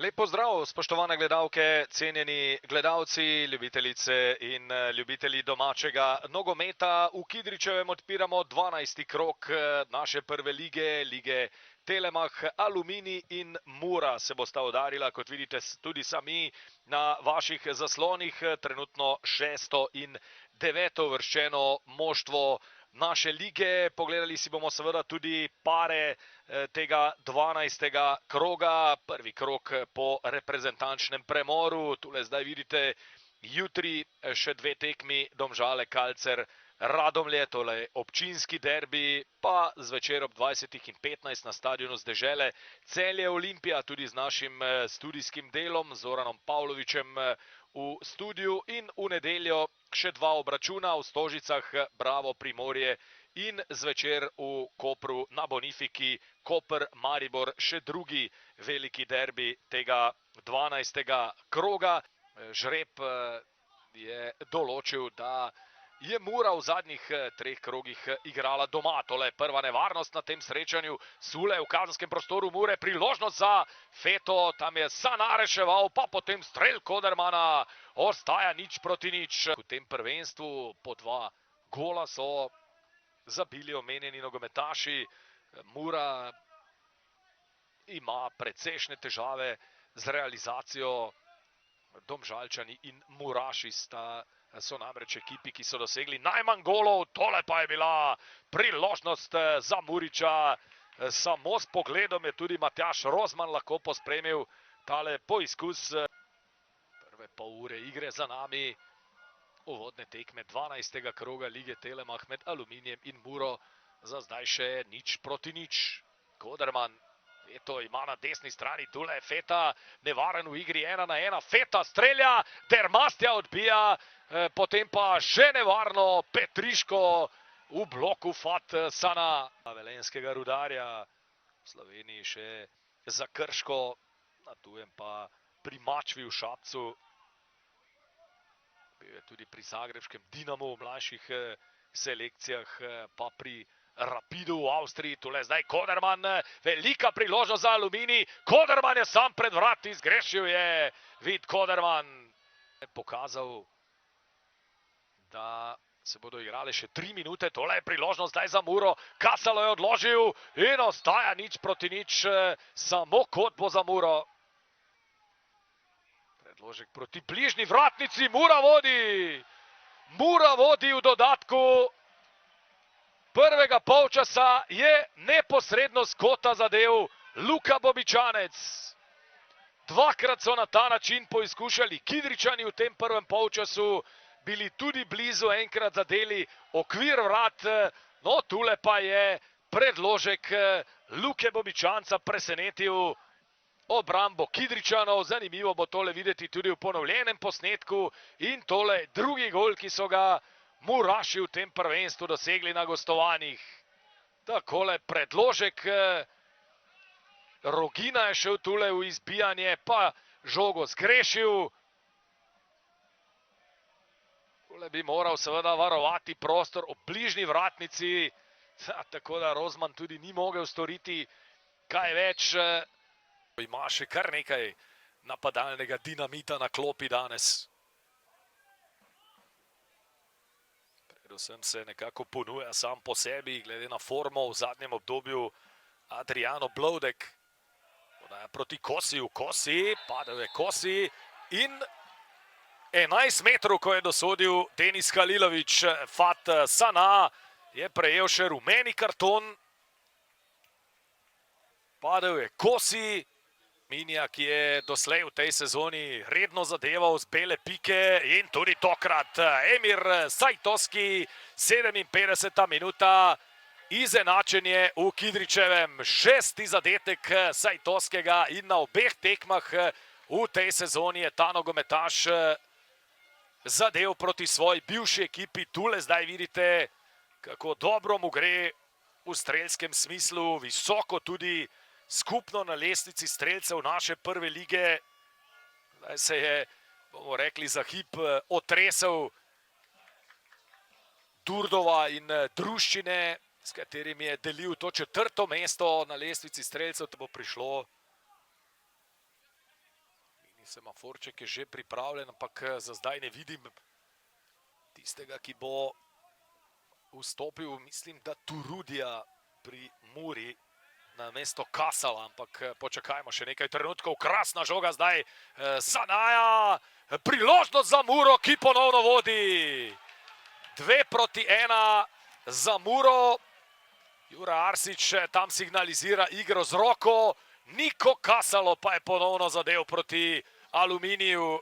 Lep pozdrav, spoštovane gledalke, cenjeni gledalci, ljubitelice in ljubitelji domačega nogometa. V Kidričevem odpiramo 12. krog naše prve lige, lige Telemach. Aluminij in Mura se bosta udarila, kot vidite tudi sami na vaših zaslonih, trenutno 6. in 9. uvrščeno moštvo naše lige. Pogledali si bomo seveda tudi pare tega 12. kroga, prvi krog po reprezentančnem premoru. Tule zdaj vidite jutri še dve tekmi, Domžale, Kalcer, Radomlje, tole občinski derbi, pa zvečer ob 20:15 na stadionu z Dežele Celje Olimpija, tudi z našim studijskim delom, Zoranom Pavlovičem v studiu, in v nedeljo še dva obračuna v Stožicah, Bravo Primorje, in zvečer v Kopru na Bonifiki, Koper Maribor, še drugi veliki derbi tega 12. kroga. Žreb je določil, da je Mura v zadnjih treh krogih igrala doma. Tole je prva nevarnost na tem srečanju. Sule v kazenskem prostoru Mure, priložnost za Feto, tam je Sana reševal, pa potem strel Kodermana, ostaja 0:0. V tem prvenstvu po 2 gola so zabili omenjeni nogometaši. Mura ima precejšnje težave z realizacijo. Domžalčani in Muraši so namreč ekipi, ki so dosegli najmanj golov. Tole pa je bila priložnost za Muriča. Samo s pogledom je tudi Matjaž Rozman lahko pospremil tale poizkus. Prve pol ure igre za nami. Uvodne tekme 12. kroga lige Telemach med Aluminijem in Muro. Za zdaj še 0:0. Koderman, Feto ima na desni strani, tule je Feta, nevaren v igri 1-1. Feta strelja, Dermastja odbija, potem pa še nevarno Petriško v bloku Fat Sana. Velenjskega Rudarja, v Sloveniji še za Krško, na tujem pa pri Mačvi v Šapcu. Bil je tudi pri zagrebškem Dinamu v mlajših selekcijah, pa pri Rapidu v Avstriji. Tule zdaj Koderman, velika priložnost za Aluminij. Koderman je sam pred vrati, zgrešil je Vid Koderman. Pokazal, da se bodo igrali še 3 minute. Tole je priložnost zdaj za Muro. Kasalo je odložil in ostaja 0:0. Samo kot bo za Muro. Predložek proti bližnji vratnici. Mura vodi. Mura vodi v dodatku prvega polčasa, je neposredno s kota zadev Luka Bobičanec. Dvakrat so na ta način poizkušali Kidričani v tem prvem polčasu, bili tudi blizu, enkrat zadeli okvir vrat. No, tule pa je predložek Luke Bobičanca presenetil obrambo Kidričanov. Zanimivo bo tole videti tudi v ponovljenem posnetku. In tole drugi gol, ki so ga Muraši v tem prvenstvu dosegli na gostovanjih. Takole predložek. Rogina je šel tule v izbijanje, pa žogo zgrešil. Tule bi moral seveda varovati prostor ob bližnji vratnici, tako da Rozman tudi ni mogel storiti kaj več. Ima še kar nekaj napadalnega dinamita na klopi danes. Predvsem se nekako ponuja sam po sebi, glede na formo v zadnjem obdobju, Adriano Blodek. Podaja proti Kosiju, Kosi, padel je Kosi in 11 metrov, ko je dosodil Denis Halilović. Fat Sana je prejel še rumeni karton. Padel je Kosi. Minja, ki je doslej v tej sezoni redno zadeval z bele pike, in tudi tokrat Emir Sajtovski, 57. minuta, izenačenje v Kidričevem. 6. zadetek Sajtovskega in na obeh tekmah v tej sezoni je ta nogometaš zadev proti svoji bivši ekipi. Tule zdaj vidite, kako dobro mu gre v strelskem smislu, visoko tudi skupno na lestvici strelcev naše prve lige. Zdaj se je, bomo rekli, za hip otresel Durdova in Druščine, s katerimi je delil to 4. mesto na lestvici strelcev. To bo prišlo Semaforček je že pripravljen, ampak za zdaj ne vidim tistega, ki bo vstopil, mislim, da Turudija pri Muri na mesto Kasala, ampak počakajmo še nekaj trenutkov. Krasna žoga zdaj Sanaja, priložnost za Muro, ki ponovno vodi. 2-1 za Muro. Jure Arsič tam signalizira igro z roko. Niko Kasalo pa je ponovno zadev proti Aluminiju.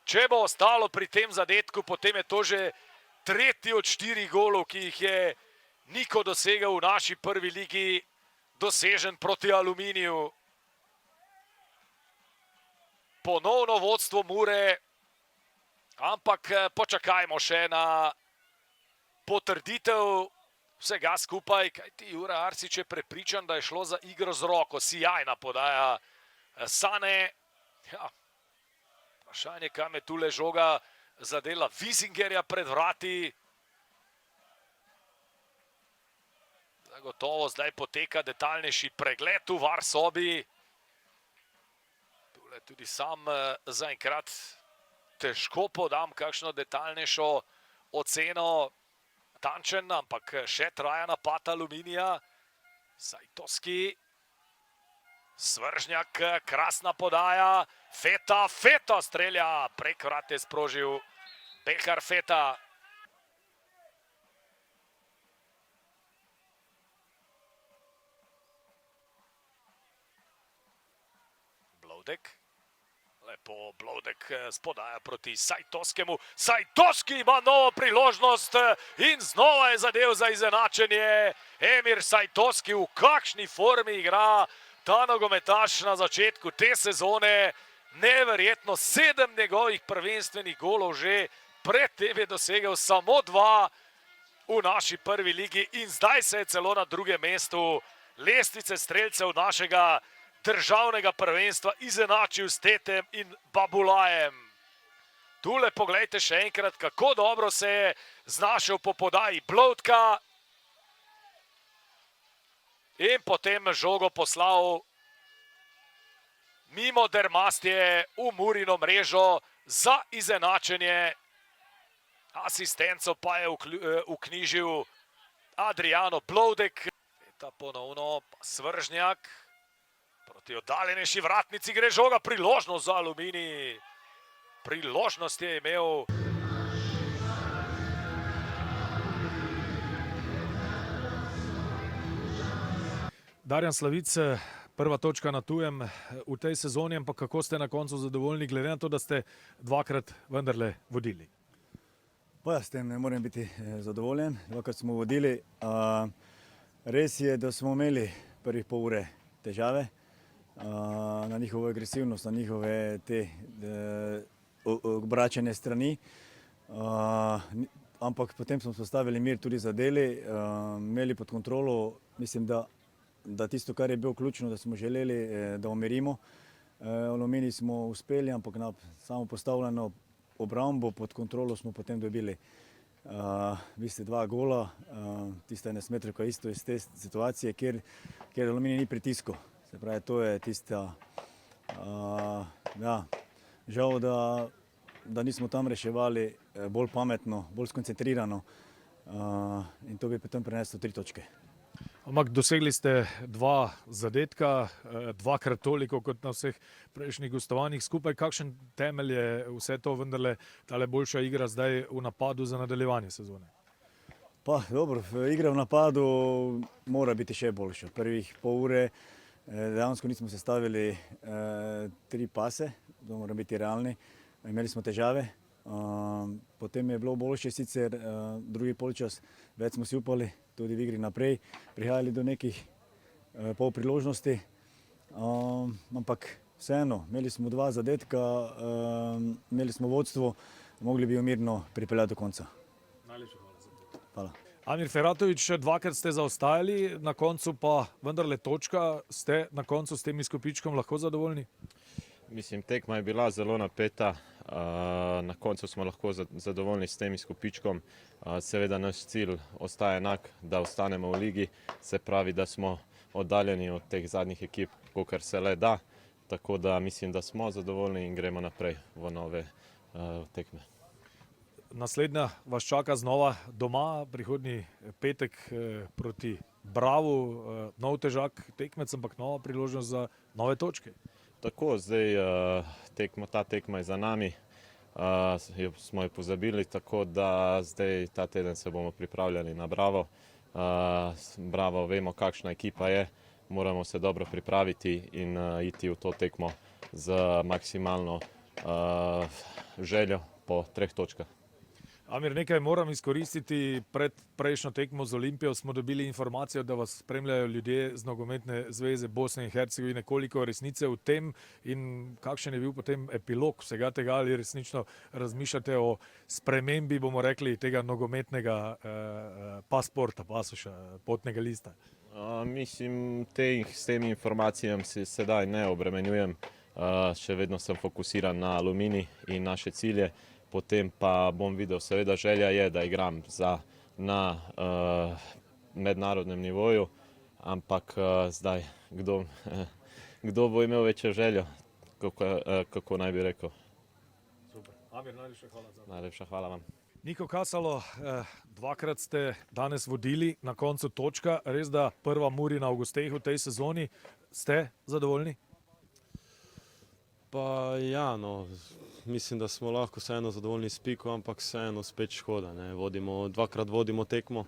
Če bo ostalo pri tem zadetku, potem je to že tretji od 4 golov, ki jih je Niko dosegel v naši prvi ligi, dosežen proti Aluminiju. Ponovno vodstvo Mure, ampak počakajmo še na potrditev vsega skupaj, kajti Jure Arsič je prepričan, da je šlo za igro z roko. Sijajna podaja Sane. Ja, vprašanje, kam je tule žoga zadela Wisingerja pred vrati. Zagotovo zdaj poteka detaljnejši pregled v VAR sobi. Tule tudi sam zaenkrat težko podam kakšno detaljnejšo oceno. Tančen, ampak še traja napad Aluminija. Sajtovski. Svržnjak, krasna podaja. Feta strelja. Prek vrat je sprožil Pehar Feta. Blodek. Lepo Blodek spodaja proti Sajtovskemu. Sajtovski ima novo priložnost in znova je zadev za izenačenje. Emir Sajtovski, v kakšni formi igra ta nogometaš na začetku te sezone. Neverjetno, 7 njegovih prvenstvenih golov že, pred tem je dosegel samo 2 v naši prvi ligi in zdaj se je celo na drugem mestu lestvice strelcev našega državnega prvenstva izenačil s Tetem in Babulajem. Tule poglejte še enkrat, kako dobro se je znašel po podaji Blodka in potem žogo poslal mimo Dermastje v Murino mrežo za izenačenje. Asistenco pa je vknjižil Adriano Blodek. Eta ponovno Svržnjak. Proti oddaljenejši vratnici gre žoga, priložnost za Aluminij. Priložnost je imel. Darjan Slavic, prva točka na tujem v tej sezoni, ampak kako ste na koncu zadovoljni, glede na to, da ste dvakrat vendarle vodili? Pa ja, s tem ne morem biti zadovoljen. Dvakrat smo vodili. Res je, da smo imeli prvih pol ure težave na njihovo agresivnost, na njihove te obračene strani. Ampak potem smo postavili mir, tudi zadeli, imeli pod kontrolo, mislim, da tisto, kar je bilo ključno, da smo želeli, da umirimo. Aluminij smo uspeli, ampak na samo postavljeno obrambo pod kontrolo smo potem dobili. Vi ste 2 gola, tista 11-metrovka isto iz te situacije, kjer Aluminij ni pritiskal. Se pravi, to je tista, ja, žal, da nismo tam reševali bolj pametno, bolj skoncentrirano in to bi potem prineslo 3 točke. Ampak dosegli ste 2 zadetka, 2-krat toliko kot na vseh prejšnjih gostovanjih skupaj. Kakšen temelj je vse to vendarle, tale boljša igra zdaj v napadu za nadaljevanje sezone? Pa dobro, igra v napadu mora biti še boljša. Prvih pol ure dejansko nismo sestavili 3 pase, da moramo biti realni. Imeli smo težave, potem je bilo boljše sicer drugi polčas, več smo si upali, tudi v igri naprej, prihajali do nekih pol priložnosti, ampak vseeno, imeli smo 2 zadetka, imeli smo vodstvo, mogli bi jo mirno pripeljati do konca. Najlepša hvala za to. Hvala. Amir Feratović, 2-krat ste zaostajali, na koncu pa vendarle točka. Ste na koncu s tem izkupičkom lahko zadovoljni? Mislim, tekma je bila zelo napeta, na koncu smo lahko zadovoljni s tem izkupičkom. Seveda naš cilj ostaja enak, da ostanemo v ligi, se pravi, da smo oddaljeni od teh zadnjih ekip, kolikor se le da. tako da mislim, da smo zadovoljni in gremo naprej v nove tekme. Naslednja vas čaka znova doma, prihodnji petek proti Bravu, nov težak tekmec, ampak nova priložnost za nove točke. Tako, zdaj ta tekma je za nami, smo jo pozabili, tako da zdaj ta teden se bomo pripravljali na Bravo. Bravo, vemo, kakšna ekipa je, moramo se dobro pripraviti in iti v to tekmo z maksimalno željo po 3 točkah. Amir, nekaj moram izkoristiti. Pred prejšnjo tekmo z Olimpijo smo dobili informacijo, da vas spremljajo ljudje z Nogometne zveze Bosne in Hercegovine. Koliko resnice v tem in kakšen je bil potem epilog vsega tega, ali resnično razmišljate o spremembi, bomo rekli, tega nogometnega pasporta, pasoša, potnega lista? Mislim, s temi informacijami se sedaj ne obremenjujem. Še vedno sem fokusiran na Aluminij in naše cilje. Potem pa bom videl, seveda želja je, da igram na mednarodnem nivoju, ampak zdaj, kdo bo imel večjo željo, kako naj bi rekel. Super. Amir, najlepša hvala za to. Najlepša hvala vam. Niko Kasalo, dvakrat ste danes vodili, na koncu točka. Res, da prva Murina v gosteh v tej sezoni. Ste zadovoljni? Pa ja, no, mislim, da smo lahko vseeno zadovoljni s piko, ampak vseeno spet škoda. Dvakrat vodimo tekmo,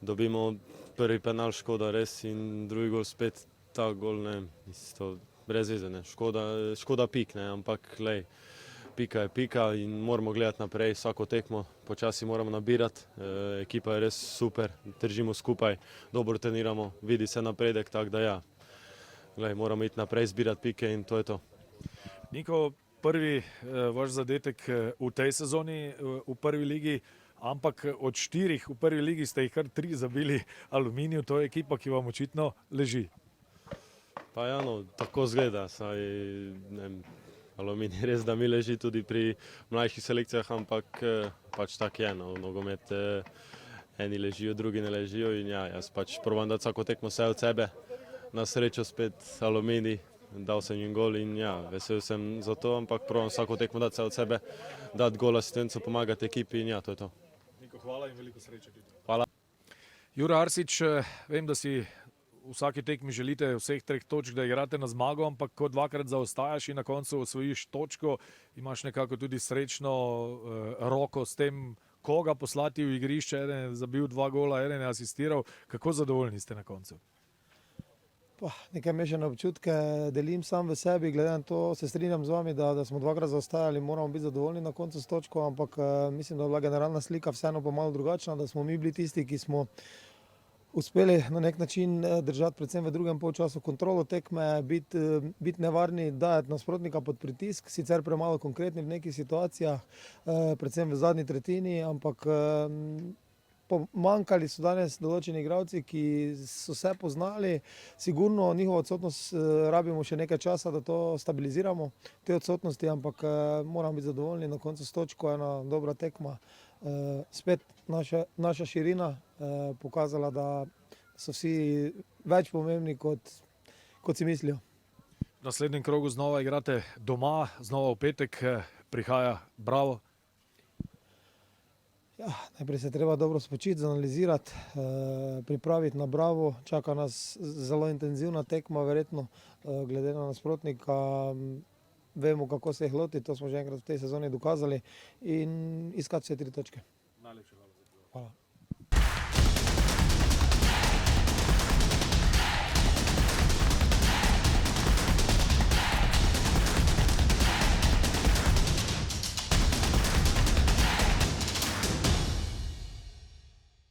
dobimo prvi penal, škoda res, in drugi gol spet, ta gol, ne, brez veze, ne, škoda pik, ne, ampak lej, pika je pika in moramo gledati naprej vsako tekmo, počasi moramo nabirati, ekipa je res super, držimo skupaj, dobro treniramo, vidi se napredek, tako da ja, lej, moramo iti naprej, zbirati pike in to je to. Niko, prvi vaš zadetek v tej sezoni v prvi ligi, ampak od 4 v prvi ligi ste jih kar 3 zabili Aluminiju, to je ekipa, ki vam očitno leži. Pa ja, no, tako zgleda, saj Aluminij res, da mi leži tudi pri mlajših selekcijah, ampak pač tak je, no, nogomet, eni ležijo, drugi ne ležijo in ja, jaz pač probam dati vsako tekmo vse od sebe, na srečo spet Aluminij. Dal sem jim gol in ja, vesel sem za to, ampak probam vsako tekmo dati vse od sebe, dati gol, asistenco, pomagati ekipi in ja, to je to. Niko, hvala in veliko sreče. Hvala. Jure Arsič, vem, da si v vsaki tekmi želite vseh 3 točk, da igrate na zmago, ampak ko dvakrat zaostajaš in na koncu osvojiš točko, imaš nekako tudi srečno roko s tem, koga poslati v igrišče, eden je zabil 2 gola, eden je asistiral. Kako zadovoljni ste na koncu? Nekaj mešane občutke delim sam v sebi, glede na to se strinjam z vami, da smo dvakrat zaostajali, moramo biti zadovoljni na koncu s točko, ampak mislim, da je bila generalna slika vseeno pa malo drugačna, da smo mi bili tisti, ki smo uspeli na nek način držati predvsem v drugem polčasu kontrolo tekme, biti nevarni, dajati nasprotnika pod pritisk, sicer premalo konkretni v nekih situacijah, predvsem v zadnji tretjini, ampak manjkali so danes določeni igralci, ki so se poznali. Sigurno njihovo odsotnost rabimo še nekaj časa, da to stabiliziramo, te odsotnosti, ampak moramo biti zadovoljni na koncu s točko, ena dobra tekma. Spet naša širina pokazala, da so vsi več pomembni, kot si mislijo. V naslednjem krogu znova igrate doma, znova v petek prihaja Bravo. Ja, najprej se treba dobro spočiti, zanalizirati, pripraviti na Bravo. Čaka nas zelo intenzivna tekma, verjetno, glede na nasprotnika. Vemo, kako se jih loti, to smo že enkrat v tej sezoni dokazali in iskati vse 3 točke. Najlepša hvala za to. Hvala.